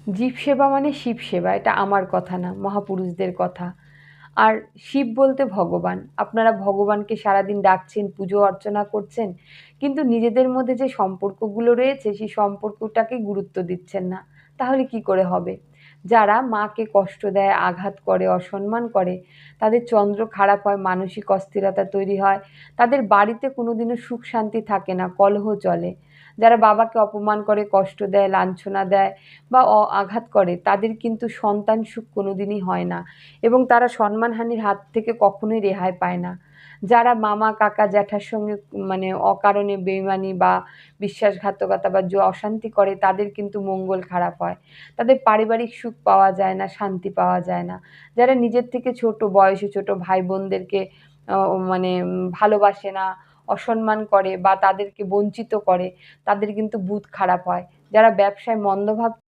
জীব সেবা মানে শিব সেবা, এটা আমার কথা না, মহাপুরুষদের কথা। আর শিব বলতে ভগবান। আপনারা ভগবানকে সারাদিন ডাকছেন, পুজো অর্চনা করছেন, কিন্তু নিজেদের মধ্যে যে সম্পর্কগুলো রয়েছে সেই সম্পর্কটাকে গুরুত্ব দিচ্ছেন না। তাহলে কি করে হবে? যারা মাকে কষ্ট দেয়, আঘাত করে, অসম্মান করে, তাদের চন্দ্র খারাপ হয়, মানসিক অস্থিরতা তৈরি হয়, তাদের বাড়িতে কোনোদিনও সুখ শান্তি থাকে না, কলহ চলে। যারা বাবাকে অপমান করে, কষ্ট দেয়, লাঞ্ছনা দেয় বা আঘাত করে, তাদের কিন্তু সন্তান সুখ কোনোদিনই হয় না এবং তারা সম্মানহানির হাত থেকে কখনোই রেহাই পায় না। যারা মামা, কাকা, জ্যাঠার সঙ্গে মানে অকারণে বেইমানি বা বিশ্বাসঘাতকতা বা অশান্তি করে, তাদের কিন্তু মঙ্গল খারাপ হয়। তাদের পারিবারিক সুখ পাওয়া যায় না, শান্তি পাওয়া যায় না। যারা নিজের থেকে ছোট, বয়সে ছোট ভাই-বোনদেরকে মানে ভালোবাসে না, অসম্মান করে বা তাদেরকে বঞ্চিত করে, তাদের কিন্তু বুধ খারাপ হয়। যারা ব্যবসায় মন্দভাব